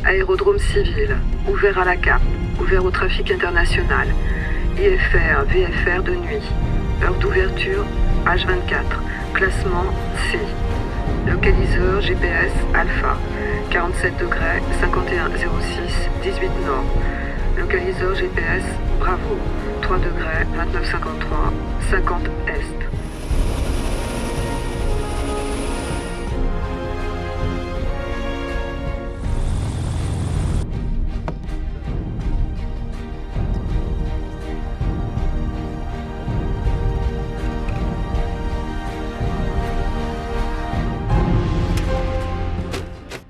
Aérodrome civil, ouvert à la CAP, ouvert au trafic international. IFR, VFR de nuit. Heure d'ouverture, H24. Classement C. Localiseur GPS Alpha. 47 degrés, 5106, 18 nord. Localiseur GPS Bravo. 3 degrés, 2953, 50 est.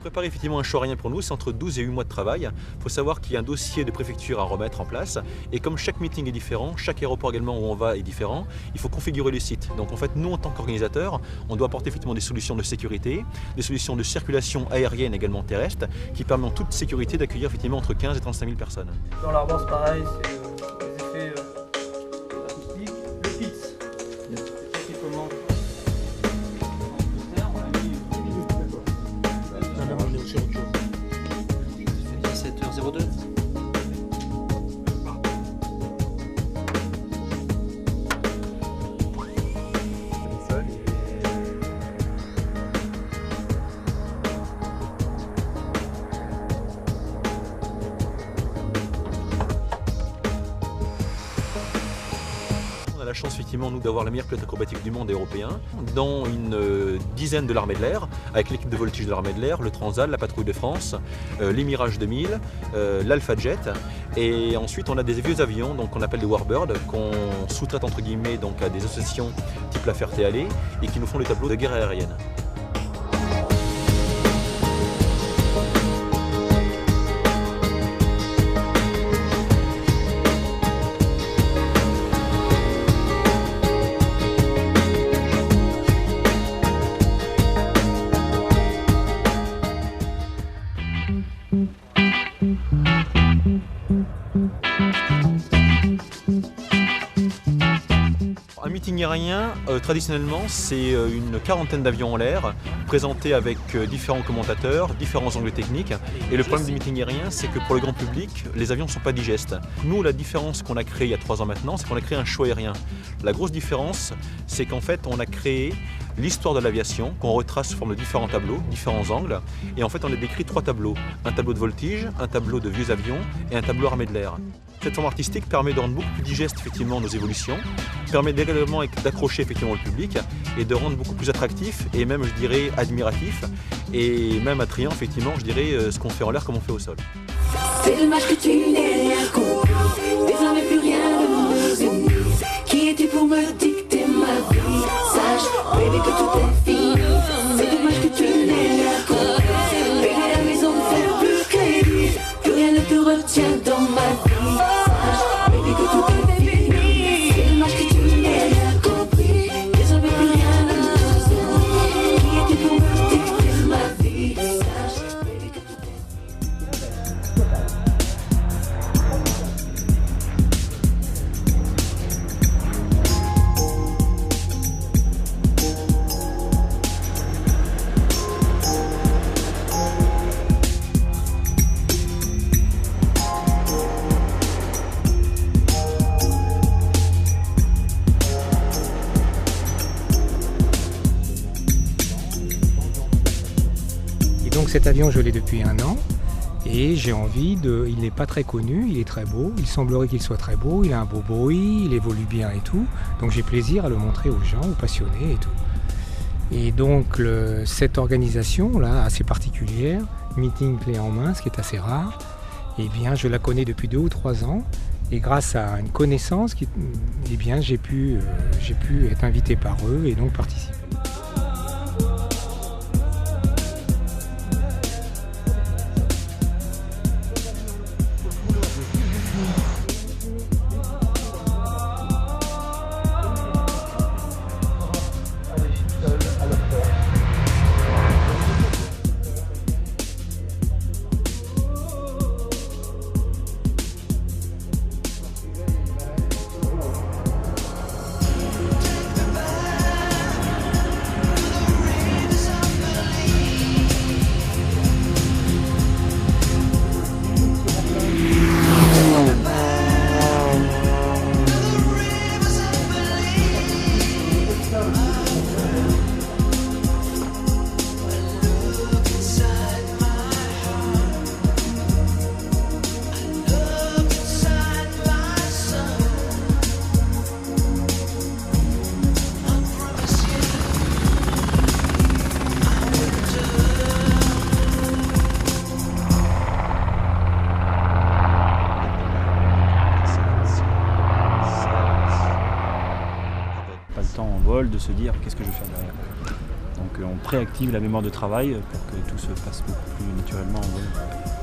Préparer effectivement un choix aérien pour nous, c'est entre 12 et 8 mois de travail. Il faut savoir qu'il y a un dossier de préfecture à remettre en place et comme chaque meeting est différent, chaque aéroport également où on va est différent, il faut configurer le site. Donc en fait, nous en tant qu'organisateurs, on doit apporter effectivement des solutions de sécurité, des solutions de circulation aérienne également terrestre qui permettent en toute sécurité d'accueillir effectivement entre 15 et 35 000 personnes. Dans l'Arbor, c'est pareil, c'est les effets acoustiques. Le PITS, c'est comment C'est 17h02. On a la chance effectivement nous d'avoir la meilleure pilote acrobatique du monde européen dans une dizaine de l'armée de l'air avec l'équipe de voltige de l'armée de l'air, le Transal, la patrouille de France, les Mirage 2000, l'Alpha Jet et ensuite on a des vieux avions donc qu'on appelle des Warbird qu'on sous-traite entre guillemets donc à des associations type La Ferté-Alais et qui nous font les tableaux de guerre aérienne. Un meeting aérien, traditionnellement, c'est une quarantaine d'avions en l'air, présentés avec différents commentateurs, différents angles techniques. Et le problème du meeting aérien, c'est que pour le grand public, les avions ne sont pas digestes. Nous, la différence qu'on a créée il y a 3 ans maintenant, c'est qu'on a créé un show aérien. La grosse différence, c'est qu'en fait, on a créé l'histoire de l'aviation, qu'on retrace sous forme de différents tableaux, différents angles. Et en fait, on a décrit 3 tableaux. Un tableau de voltige, un tableau de vieux avions et un tableau armée de l'air. Cette forme artistique permet de rendre beaucoup plus digeste effectivement nos évolutions, permet également d'accrocher effectivement le public et de rendre beaucoup plus attractif et même je dirais admiratif et même attrayant effectivement je dirais ce qu'on fait en l'air comme on fait au sol. C'est dommage que tu n'aies rien compris, désormais plus rien ne nous unit. Qui es-tu pour me dicter ma vie? Sache, baby, que tout est fini. C'est dommage que tu n'aies rien compris, baby, la maison ne fait plus crédit. Plus rien ne te retient dans ma vie. Sache, baby, que tout est fini. C'est dommage que tu n'aies rien compris, désormais plus rien ne nous unit. Qui es-tu pour me dicter ma vie? Sache, baby, que tout est fini. Donc cet avion, je l'ai depuis 1 an et j'ai envie de... Il n'est pas très connu, il est très beau, il semblerait qu'il soit très beau, il a un beau bruit, il évolue bien et tout. Donc j'ai plaisir à le montrer aux gens, aux passionnés et tout. Et donc cette organisation-là, assez particulière, meeting clé en main, ce qui est assez rare, eh bien je la connais depuis 2 ou 3 ans. Et grâce à une connaissance, eh bien j'ai pu être invité par eux et donc participer. temps en vol, de se dire qu'est-ce que je vais faire derrière. Donc on préactive la mémoire de travail pour que tout se passe beaucoup plus naturellement en vol.